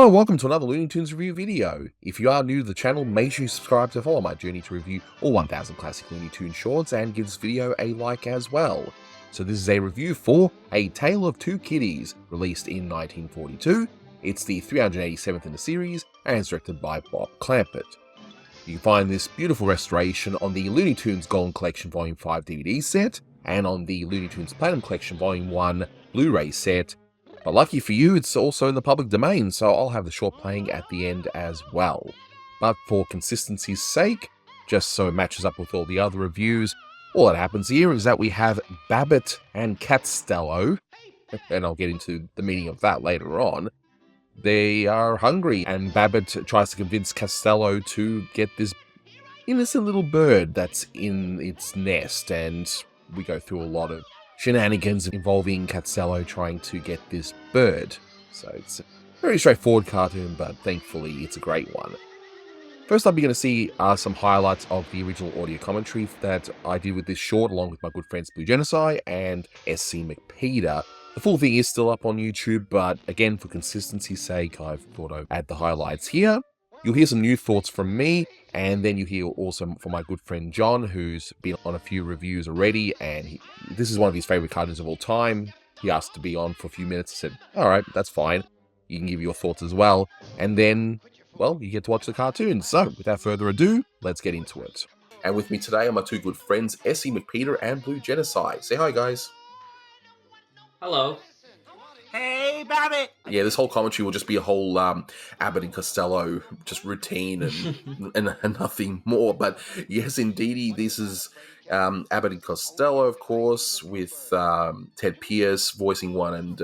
Hello and welcome to another Looney Tunes review video. If you are new to the channel, make sure you subscribe to follow my journey to review all 1000 classic Looney Tunes shorts and give this video a like as well. So this is a review for A Tale of Two Kitties, released in 1942. It's the 387th in the series and it's directed by Bob Clampett. You can find this beautiful restoration on the Looney Tunes Golden Collection Volume 5 DVD set and on the Looney Tunes Platinum Collection Volume 1 Blu-ray set. But lucky for you, it's also in the public domain, so I'll have the short playing at the end as well. But for consistency's sake, just so it matches up with all the other reviews, all that happens here is that we have Babbitt and Costello, and I'll get into the meaning of that later on. They are hungry, and Babbitt tries to convince Costello to get this innocent little bird that's in its nest, and we go through a lot of shenanigans involving Costello trying to get this bird. So it's a very straightforward cartoon, but thankfully it's a great one. First up, you're going to see some highlights of the original audio commentary that I did with this short, along with my good friends Blue Genocide and SC McPeter. The full thing is still up on YouTube, but again, for consistency's sake, I've thought I'd add the highlights here. You'll hear some new thoughts from me, and then you hear also from my good friend John, who's been on a few reviews already, and this is one of his favorite cartoons of all time. He asked to be on for a few minutes. I said, all right, that's fine. You can give your thoughts as well. And then, well, you get to watch the cartoon. So, without further ado, let's get into it. And with me today are my two good friends, SC McPeter and Blue Genocide. Say hi, guys. Hello. Hey, Babbitt! Yeah, this whole commentary will just be a whole Abbott and Costello, just routine and nothing more. But yes, indeedy, this is Abbott and Costello, of course, with Ted Pierce voicing one and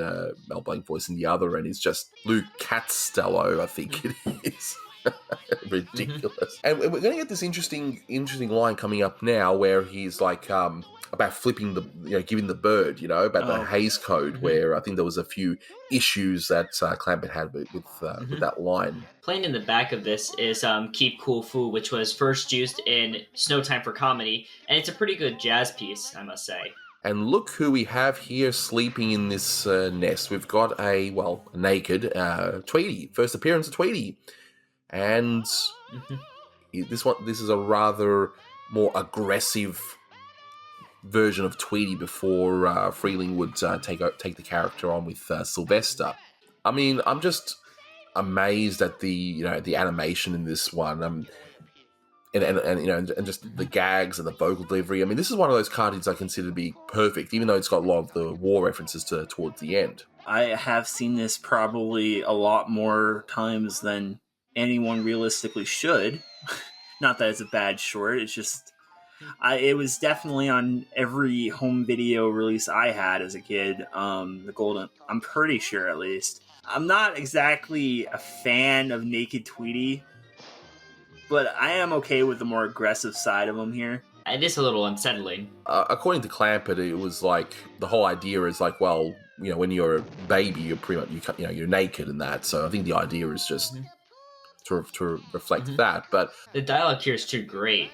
Mel Blanc voicing the other, and it's just Luke Costello, I think it is. Ridiculous. And we're going to get this interesting line coming up now, where he's like about flipping the, giving the bird, about the Hays Code, where I think there was a few issues that Clampett had with that line. Playing in the back of this is Keep Cool Fu, which was first used in Snow Time for Comedy, and it's a pretty good jazz piece, I must say. And look who we have here sleeping in this nest. We've got a naked Tweety. First appearance of Tweety. And this is a rather more aggressive version of Tweety before Freeling would take the character on with Sylvester. I mean, I'm just amazed at the animation in this one, and just the gags and the vocal delivery. I mean, this is one of those cartoons I consider to be perfect, even though it's got a lot of the war references towards the end. I have seen this probably a lot more times than anyone realistically should. Not that it's a bad short, it's just it was definitely on every home video release I had as a kid. The Golden, I'm pretty sure at least. I'm not exactly a fan of Naked Tweety, but I am okay with the more aggressive side of him here. It is a little unsettling. According to Clampett, it was like the whole idea is like, well, when you're a baby, you're pretty much you're naked and that. So I think the idea is just to reflect that. But the dialogue here is too great.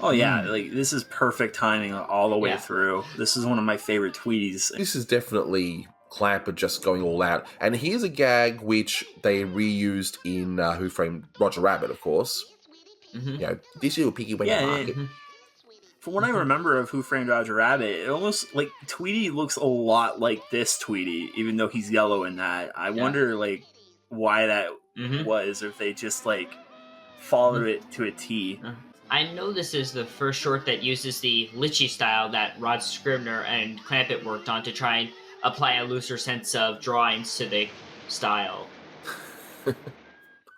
Oh yeah, like this is perfect timing all the way through. This is one of my favorite Tweeties. This is definitely Clampett just going all out. And here's a gag which they reused in Who Framed Roger Rabbit, of course. This little piggy went to market. From what I remember of Who Framed Roger Rabbit, it almost like Tweety looks a lot like this Tweety, even though he's yellow in that. I wonder why that was, or if they just followed it to a T. I know this is the first short that uses the Litchi style that Rod Scribner and Clampett worked on to try and apply a looser sense of drawings to the style.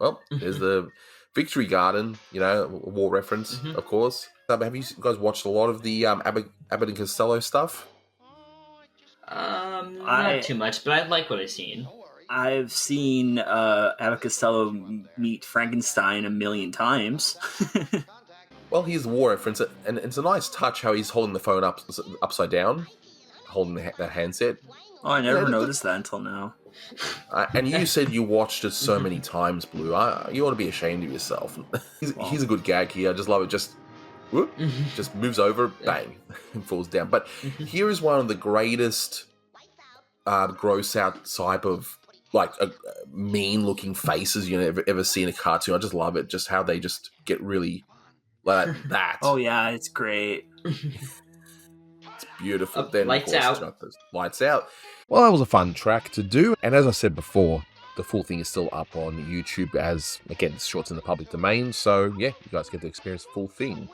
Well, there's the Victory Garden, a war reference, of course. Have you guys watched a lot of the Abbott and Costello stuff? Not too much, but I like what I've seen. I've seen Abbott Costello meet Frankenstein a million times. Well, here's the war reference, and it's a nice touch how he's holding the phone upside down, holding that handset. Oh, I never noticed that until now. And you said you watched it so many times, Blue. You ought to be ashamed of yourself. Here's a good gag here. I just love it. Just moves over, bang, and falls down. But here is one of the greatest gross out type of like mean looking faces you ever see in a cartoon. I just love it, just how they just get really like that. Oh yeah, it's great. It's beautiful. Then of Lights course, Out. you got those Lights Out. Well, that was a fun track to do, and as I said before, the full thing is still up on YouTube as, again, this short's in the public domain, so yeah, you guys get to experience the full thing.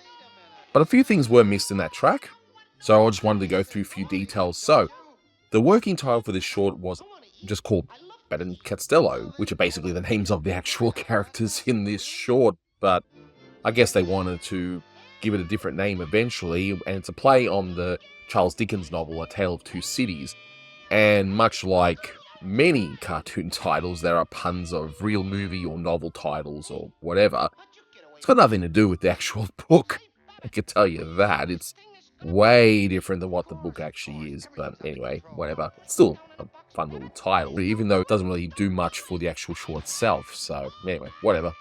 But a few things were missed in that track, so I just wanted to go through a few details. So, the working title for this short was just called Bat and Costello, which are basically the names of the actual characters in this short, but I guess they wanted to give it a different name eventually, and it's a play on the Charles Dickens novel A Tale of Two Cities. And much like many cartoon titles, there are puns of real movie or novel titles or whatever. It's got nothing to do with the actual book, I can tell you that. It's way different than what the book actually is, but anyway, whatever. It's still a fun little title, even though it doesn't really do much for the actual show itself. So anyway, whatever.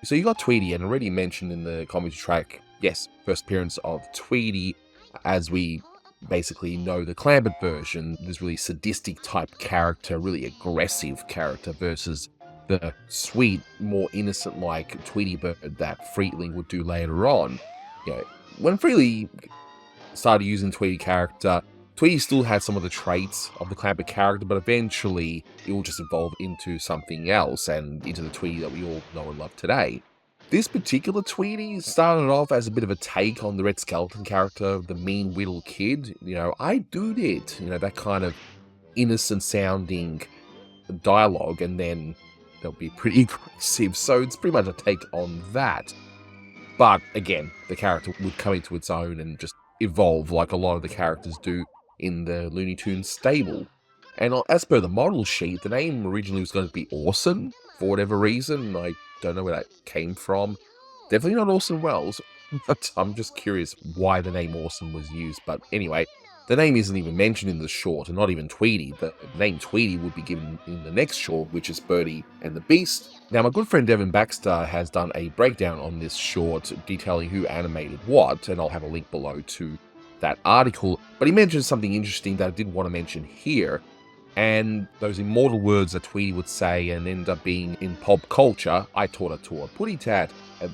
So you got Tweety, and already mentioned in the commentary track, yes, first appearance of Tweety, as we basically know the Clampett version, this really sadistic type character, really aggressive character, versus the sweet, more innocent-like Tweety Bird that Freetling would do later on. You know, when Freely started using Tweety character, Tweety still had some of the traits of the Clampett character, but eventually it will just evolve into something else and into the Tweety that we all know and love today. This particular Tweety started off as a bit of a take on the Red Skeleton character, the mean little kid. You know, I do it. You know, that kind of innocent sounding dialogue, and then they'll be pretty aggressive. So it's pretty much a take on that. But again, the character would come into its own and just evolve like a lot of the characters do in the Looney Tunes stable. And as per the model sheet, the name originally was going to be Orson, for whatever reason. I don't know where that came from. Definitely not Orson Welles, but I'm just curious why the name Orson was used. But anyway, the name isn't even mentioned in the short, and not even Tweety. The name Tweety would be given in the next short, which is Birdie and the Beast. Now, my good friend Devin Baxter has done a breakdown on this short, detailing who animated what, and I'll have a link below to that article. But he mentions something interesting that I didn't want to mention here, and those immortal words that Tweety would say and end up being in pop culture. I taught a putty tat. I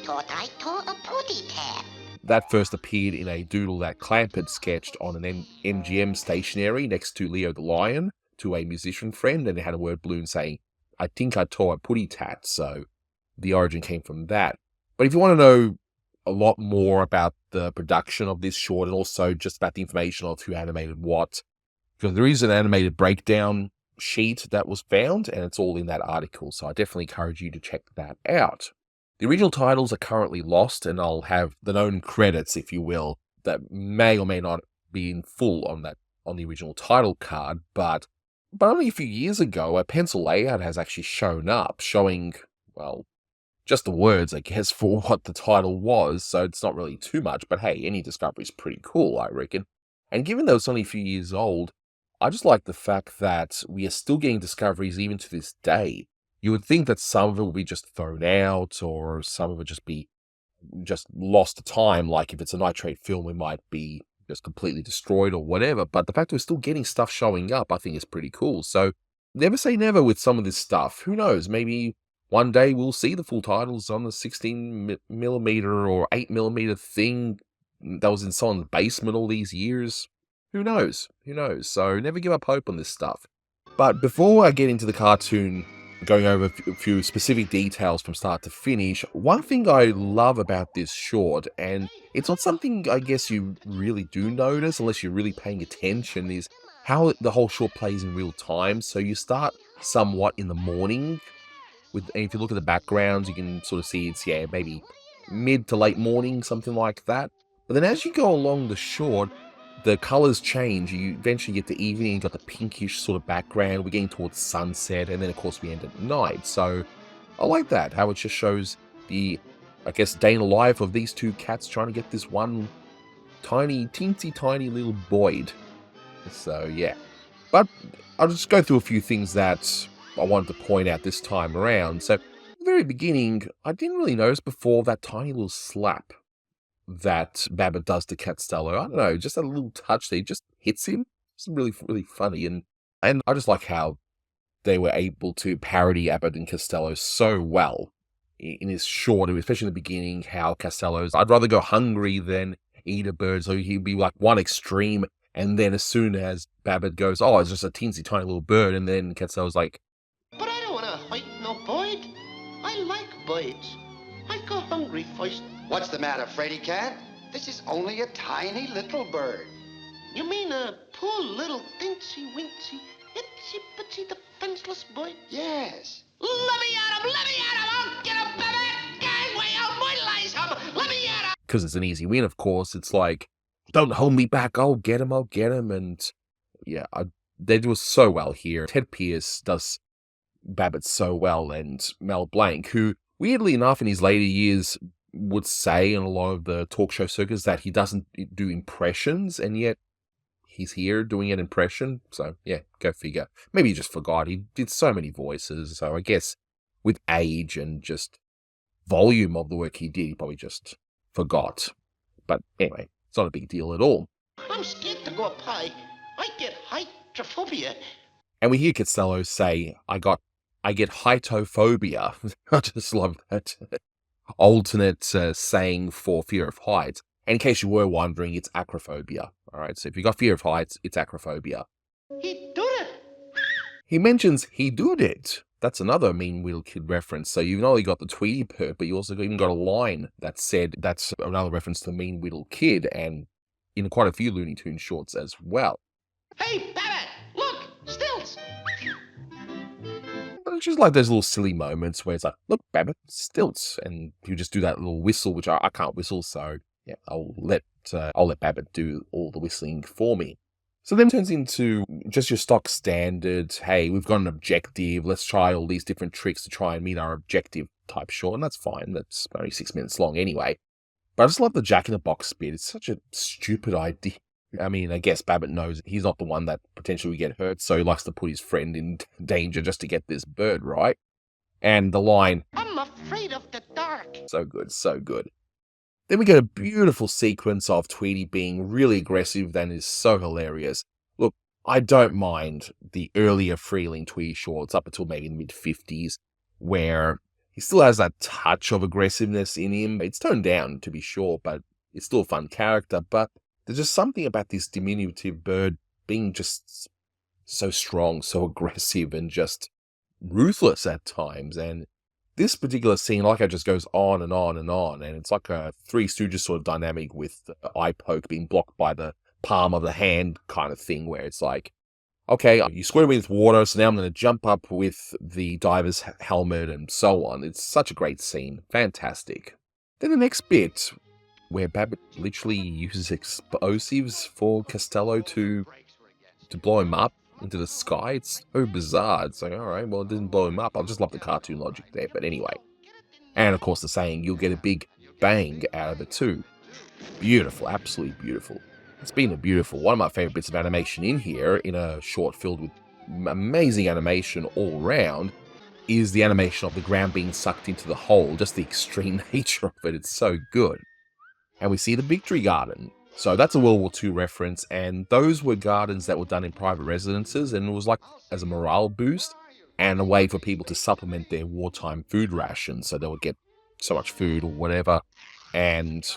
taught a putty tat. That first appeared in a doodle that Clampett sketched on an MGM stationery next to Leo the Lion to a musician friend, and it had a word balloon saying, I think I tore a putty tat, so the origin came from that. But if you want to know a lot more about the production of this short, and also just about the information of who animated what, because there is an animated breakdown sheet that was found, and it's all in that article, so I definitely encourage you to check that out. The original titles are currently lost, and I'll have the known credits, if you will, that may or may not be in full on the original title card, but only a few years ago, a pencil layout has actually shown up, showing, well, just the words, I guess, for what the title was, so it's not really too much, but hey, any discovery is pretty cool, I reckon. And given that it's only a few years old, I just like the fact that we are still getting discoveries even to this day. You would think that some of it will be just thrown out, or some of it just be just lost to time, like if it's a nitrate film, it might be just completely destroyed or whatever, but the fact that we're still getting stuff showing up, I think is pretty cool. So never say never with some of this stuff. Who knows, maybe one day we'll see the full titles on the 16mm or 8mm thing that was in someone's basement all these years. Who knows? So never give up hope on this stuff. But before I get into the cartoon, going over a few specific details from start to finish, one thing I love about this short, and it's not something I guess you really do notice unless you're really paying attention, is how the whole short plays in real time. So you start somewhat in the morning, and if you look at the backgrounds, you can sort of see it's, maybe mid to late morning, something like that. But then as you go along the short, the colors change. You eventually get to evening, you've got the pinkish sort of background, we're getting towards sunset, and then of course we end at night. So I like that, how it just shows the, I guess, day in the life of these two cats trying to get this one teensy tiny little Boyd. So yeah. But I'll just go through a few things that I wanted to point out this time around. So at the very beginning, I didn't really notice before that tiny little slap that Babbit does to Costello. I don't know, just a little touch there, just hits him. It's really, really funny, and I just like how they were able to parody Abbott and Costello so well in his short, especially in the beginning, how Costello's, I'd rather go hungry than eat a bird. So he'd be like one extreme, and then as soon as Babbitt goes, oh, it's just a teensy tiny little bird, and then Costello's like, but I don't want to fight no bird. I like birds. I go hungry first. What's the matter, Fraidy Cat? This is only a tiny little bird. You mean a poor little dincy wincy, itsy bitsy defenseless bird? Yes. Let me at him! Let me at him! I'll get him, baby! Gangway, I'll brutalize him! Let me at him! because it's an easy win, of course. It's like, don't hold me back. I'll get him. And yeah, they do so well here. Ted Pierce does Babbitt so well, and Mel Blanc, who weirdly enough in his later years would say in a lot of the talk show circuits that he doesn't do impressions, and yet he's here doing an impression. So yeah, go figure. Maybe he just forgot. He did so many voices, so I guess with age and just volume of the work he did, he probably just forgot. But anyway, it's not a big deal at all. I'm scared to go up high. I get hydrophobia. And we hear Costello say, I get hytophobia. I just love that alternate saying for fear of heights. And in case you were wondering, it's acrophobia. All right, so if you got fear of heights, it's acrophobia. He did it. He mentions he did it. That's another Mean Little Kid reference. So you've not only got the Tweety perk, but you also even got a line that said that's another reference to Mean Little Kid, and in quite a few Looney Tunes shorts as well. Hey, Babbitt, look, stilts. It's just like those little silly moments where it's like, look, Babbitt, stilts, and you just do that little whistle, which I can't whistle, so yeah, I'll let Babbitt do all the whistling for me. So then it turns into just your stock standard, hey, we've got an objective, let's try all these different tricks to try and meet our objective type short, and that's fine, that's only 6 minutes long anyway. But I just love the Jack-in-the-Box bit. It's such a stupid idea. I mean, I guess Babbitt knows he's not the one that potentially would get hurt, so he likes to put his friend in danger just to get this bird, right? And the line, I'm afraid of the dark. so good, so good. Then we get a beautiful sequence of Tweety being really aggressive that is so hilarious. Look, I don't mind the earlier Freeling Tweety shorts up until maybe the mid-50s, where he still has that touch of aggressiveness in him. It's toned down, to be sure, but it's still a fun character. But there's just something about this diminutive bird being just so strong, so aggressive, and just ruthless at times. And this particular scene, like I just goes on and on and on, and it's like a Three Stooges sort of dynamic with the eye poke being blocked by the palm of the hand kind of thing, where it's like, okay, you square me with water, so now I'm going to jump up with the diver's helmet and so on. It's such a great scene. Fantastic. Then the next bit, where Babbitt literally uses explosives for Costello to blow him up into the sky. It's so bizarre. It's like, all right, well, it didn't blow him up. I just love the cartoon logic there. But anyway. And of course, the saying, you'll get a big bang out of it too. Beautiful. Absolutely beautiful. It's been a beautiful, one of my favorite bits of animation in here, in a short filled with amazing animation all round, is the animation of the ground being sucked into the hole. Just the extreme nature of it. It's so good. And we see the Victory Garden. So that's a World War II reference, and those were gardens that were done in private residences, and it was like as a morale boost and a way for people to supplement their wartime food rations, so they would get so much food or whatever. And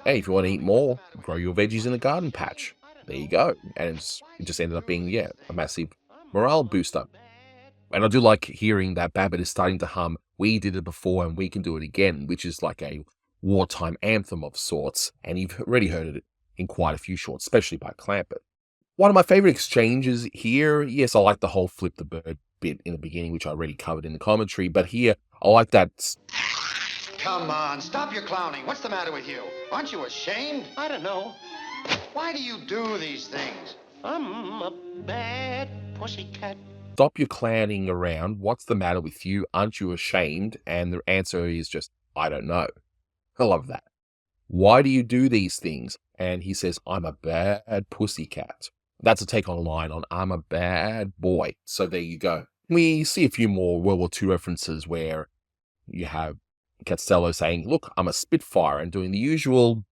hey, if you want to eat more, grow your veggies in a garden patch. There you go. And it just ended up being, yeah, a massive morale booster. And I do like hearing that Babbitt is starting to hum, we did it before and we can do it again, which is like a wartime anthem of sorts, and you've already heard it in quite a few shorts, especially by Clampett. One of my favorite exchanges here, yes, I like the whole flip the bird bit in the beginning, which I already covered in the commentary, but here, I like that. Come on, stop your clowning. What's the matter with you? Aren't you ashamed? I don't know. Why do you do these things? I'm a bad pussycat. Stop your clowning around. What's the matter with you? Aren't you ashamed? And the answer is just, I don't know. I love that. Why do you do these things? And he says, I'm a bad pussycat. That's a take on a line on I'm a bad boy. So there you go. We see a few more World War II references where you have Costello saying, look, I'm a Spitfire, and doing the usual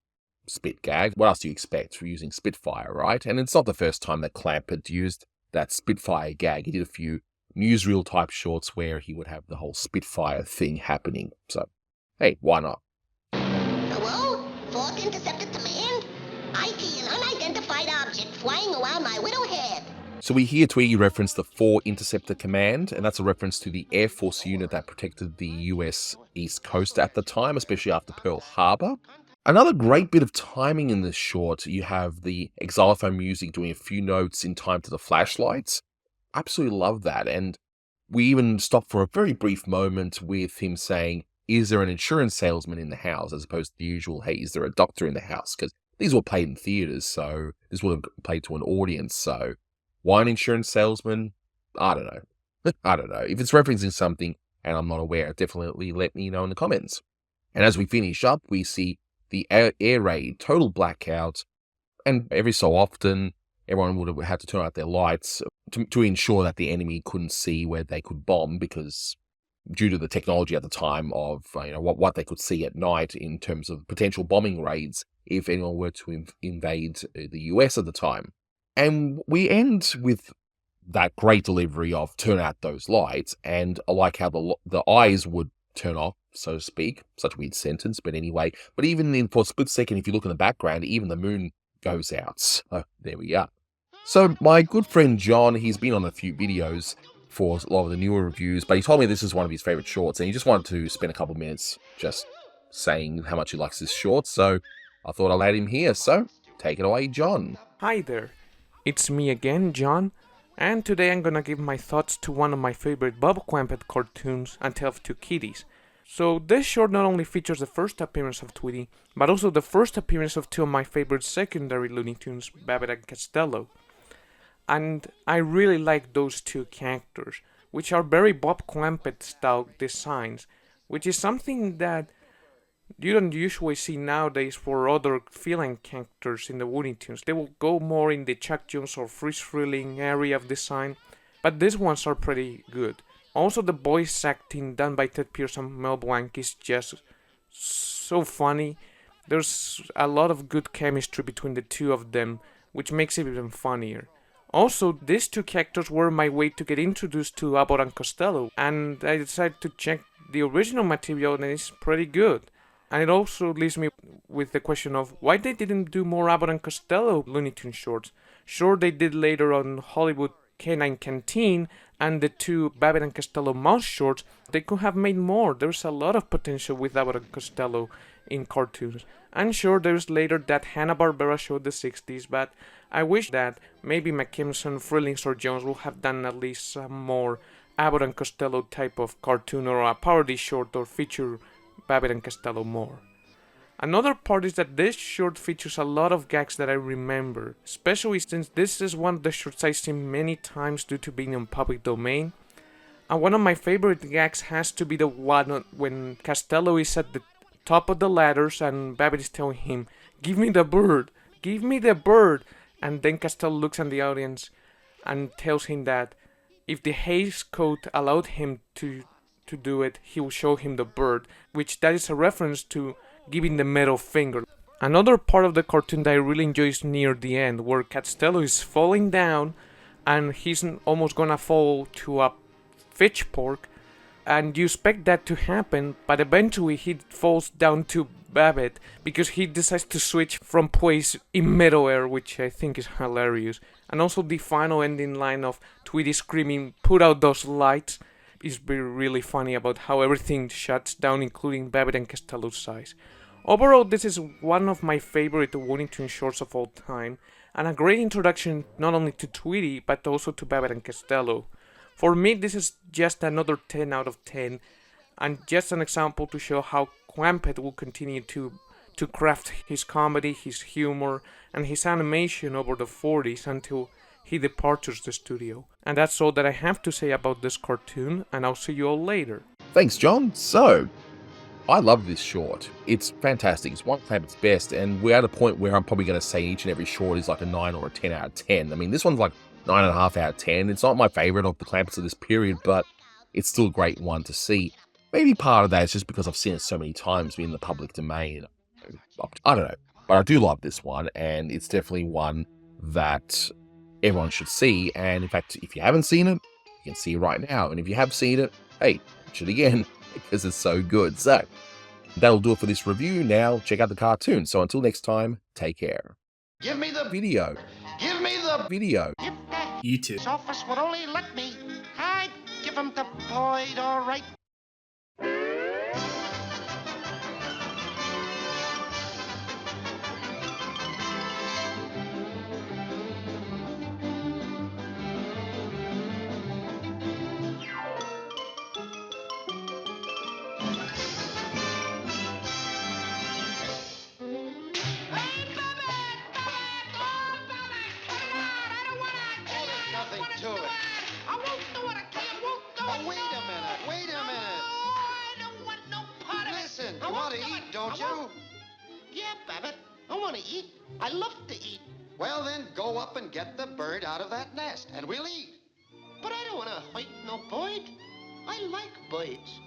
spit gag. What else do you expect for using Spitfire, right? And it's not the first time that Clampett used that Spitfire gag. He did a few newsreel type shorts where he would have the whole Spitfire thing happening. So, hey, why not? Hello? Fourth Interceptor Command? I see an unidentified object flying around my widow head. So we hear Tweety reference the 4 Interceptor Command, and that's a reference to the Air Force unit that protected the US East Coast at the time, especially after Pearl Harbor. Another great bit of timing in this short, you have the xylophone music doing a few notes in time to the flashlights. Absolutely love that, and we even stop for a very brief moment with him saying, is there an insurance salesman in the house, as opposed to the usual, hey, is there a doctor in the house? Because these were played in theaters, so this would have played to an audience, so why an insurance salesman? I don't know. I don't know. If it's referencing something and I'm not aware, definitely let me know in the comments. And as we finish up, we see the air raid, total blackout, and every so often, everyone would have had to turn out their lights to ensure that the enemy couldn't see where they could bomb, because due to the technology at the time of what they could see at night in terms of potential bombing raids, if anyone were to invade the US at the time. And we end with that great delivery of turn out those lights, and I like how the eyes would turn off, so to speak. Such a weird sentence, but anyway. But even for a split second, if you look in the background, even the moon goes out. So there we are. So my good friend John, he's been on a few videos for a lot of the newer reviews, but he told me this is one of his favorite shorts, and he just wanted to spend a couple minutes just saying how much he likes this short, so I thought I'll add him here. So take it away, John. Hi there. It's me again, John, and today I'm gonna give my thoughts to one of my favorite Bob Clampett cartoons, A Tale of Two Kitties. So this short not only features the first appearance of Tweety, but also the first appearance of two of my favorite secondary Looney Tunes, Babbitt and Costello. And I really like those two characters, which are very Bob Clampett style designs, which is something that you don't usually see nowadays for other villain characters in the Looney Tunes. They will go more in the Chuck Jones or Friz-Freleng area of design, but these ones are pretty good. Also, the voice acting done by Ted Pierce and Mel Blanc is just so funny. There's a lot of good chemistry between the two of them, which makes it even funnier. Also, these two characters were my way to get introduced to Abbott and Costello, and I decided to check the original material, and it's pretty good. And it also leaves me with the question of why they didn't do more Abbott and Costello Looney Tunes shorts. Sure, they did later on Hollywood Canine Canteen and the two Babbitt and Costello mouse shorts. They could have made more. There's a lot of potential with Abbott and Costello in cartoons. And sure, there's later that Hanna-Barbera show the 60s, but I wish that maybe McKimson, Frelings, or Jones would have done at least some more Abbott and Costello type of cartoon, or a parody short, or feature Babbitt and Costello more. Another part is that this short features a lot of gags that I remember, especially since this is one of the shorts I've seen many times due to being in public domain. And one of my favorite gags has to be the one when Costello is at the top of the ladders and Babbitt is telling him, "Give me the bird! Give me the bird!" And then Costello looks at the audience and tells him that if the Hays Code allowed him to do it, he will show him the bird, which that is a reference to giving the middle finger. Another part of the cartoon that I really enjoy is near the end, where Costello is falling down and he's almost gonna fall to a fish pork, and you expect that to happen, but eventually he falls down to Babbitt because he decides to switch from place in midair, which I think is hilarious. And also the final ending line of Tweety screaming, "Put out those lights," is really funny about how everything shuts down, including Babbitt and Costello's size. Overall, this is one of my favorite Looney Tunes shorts of all time, and a great introduction not only to Tweety, but also to Babbitt and Costello. For me, this is just another 10 out of 10, and just an example to show how Clampett will continue to craft his comedy, his humor, and his animation over the 40s until he departs the studio. And that's all that I have to say about this cartoon, and I'll see you all later. Thanks, John. So, I love this short. It's fantastic. It's one of Clampett's best, and we're at a point where I'm probably going to say each and every short is like a 9 or a 10 out of 10. I mean, this one's like 9.5 out of 10. It's not my favorite of the Clampetts of this period, but it's still a great one to see. Maybe part of that is just because I've seen it so many times in the public domain. I don't know. But I do love this one, and it's definitely one that everyone should see. And in fact, if you haven't seen it, You can see it right now, and if you have seen it, hey, watch it again, because it's so good. So, that'll do it for this review. Now, check out the cartoon. So until next time, take care. Give me the Video. Give me the Video. If the You too. office would only let me, I'd give him the Boyd, all right. nothing to it. I won't do it, okay? I won't do it. Oh, wait a minute. Wait a minute. Oh, I don't want no part of it. Listen, I you won't want to do eat, it. don't I you? won't. Yeah, Babbitt. I want to eat. I love to eat. Well, then go up and get the bird out of that nest, and we'll eat. But I don't want to hurt no bird. I like birds.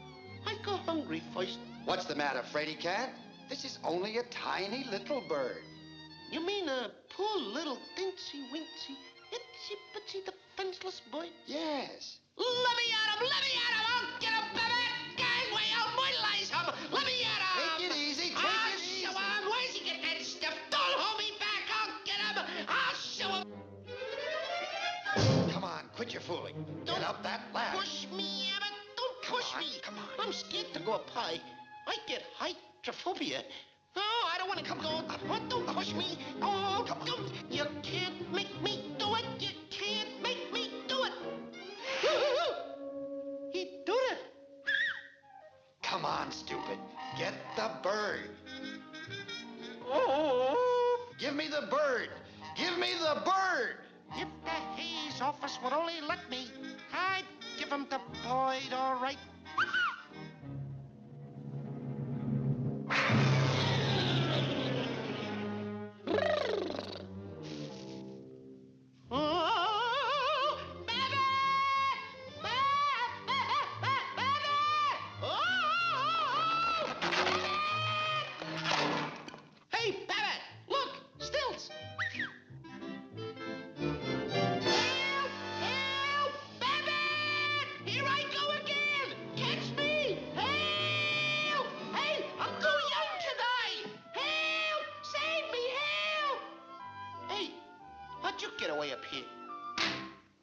I go hungry first. What's the matter, Freddy Cat? This is only a tiny little bird. You mean a poor little dincy-wincy, itsy-bitsy defenseless bird? Yes. Let me at him! Let me at him! I'll get him, Babbitt! Gangway, I'll brutalize him! Let me at him! Take it easy, take I'll it easy. show him! Where's he get that stuff? Don't hold me back! I'll get him! I'll show him! Come on, quit your fooling. Don't Get up that ladder. Push me, Abbott! Don't Come push on, me! come on. I'm scared to go up high. I get hydrophobia. No, I don't want to Come go. on, up. Oh, don't push me. Oh, Come on. don't. You can't make me do it. You can't make me do it. He did it. Come on, stupid. Get the bird. Oh. Give me the bird. Give me the bird. If the Hayes office would only let me, I'd give him the Boyd, all right. Oh, baby! Baby! Oh! Hey, Babbitt! Look! Stilts! Help! Help! Babbitt! Here I go again! Catch me! Help! Hey, I'm too young to die! Help! Save me! Help! Hey, how'd you get away up here?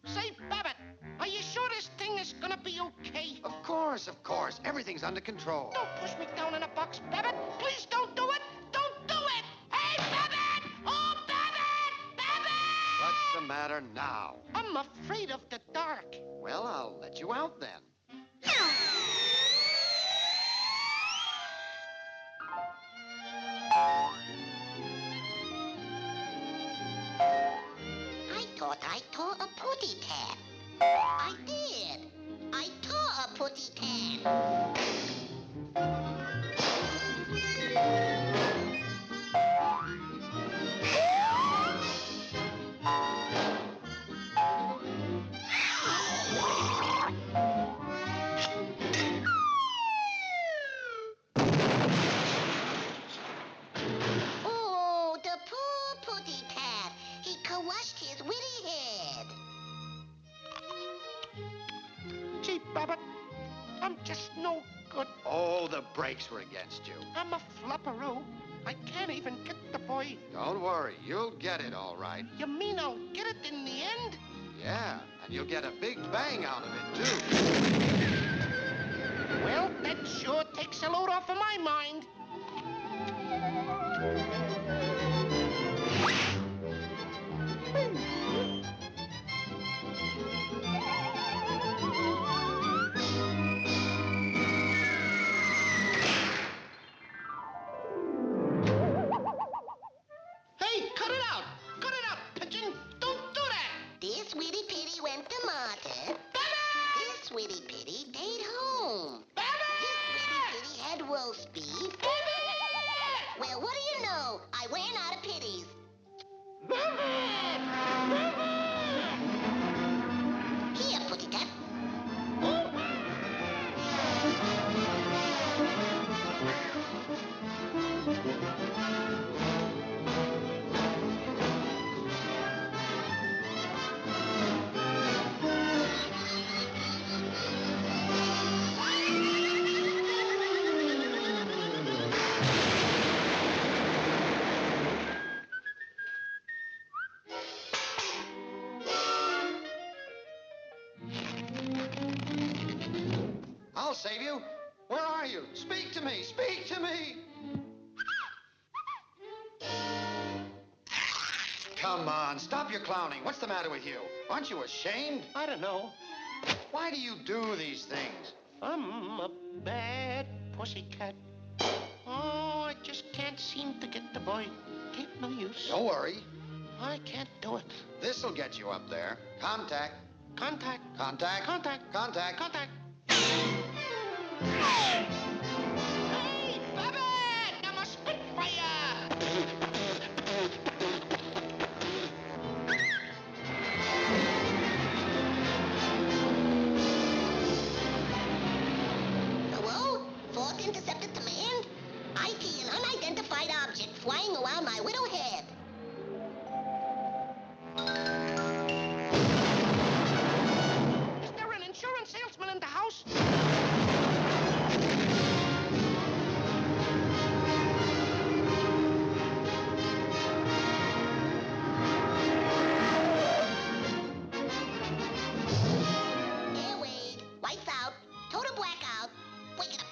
Say, Babbitt, are you sure this thing is gonna be okay? Of course, of course. Everything's under control. Don't push me down in a box, Babbitt. Please don't do it. Don't do it. Hey, Babbitt! Oh, Babbitt! Babbitt! What's the matter now? I'm afraid of the dark. Well, I'll let you out then. I thought I tore a putty cat. I did. I tore a putty cat. Oh, the poor putty cat. He crushed his witty head. Gee, Babbitt, I'm just no good. Oh, the brakes were against you. I'm a flopperoo. I can't even get the boy. Don't worry, you'll get it all right. You mean I'll get it in the end? Yeah, and you'll get a big bang out of it, too. Well, that sure takes a load off of my mind. Hey, cut it out! Cut it out, pigeon! Don't do that! This witty pitty went to market. Babbitt! This witty pitty stayed home. Babbitt! This witty pitty had roast beef. Babbitt! I'll save you. Where are you? Speak to me. Speak to me. Come on, stop your clowning. What's the matter with you? Aren't you ashamed? I don't know. Why do you do these things? I'm a bad pussycat. Oh, I just can't seem to get the boy. Ain't no use. Don't worry. I can't do it. This'll get you up there. Contact. Contact. Contact. Contact. Contact. Contact. Hey, Babbitt! I'm a Spitfire! Hello? Falk intercepted command? I see an unidentified object flying around my widow head. Is there an insurance salesman in the house? Airway, lights out, total blackout. Wake it up.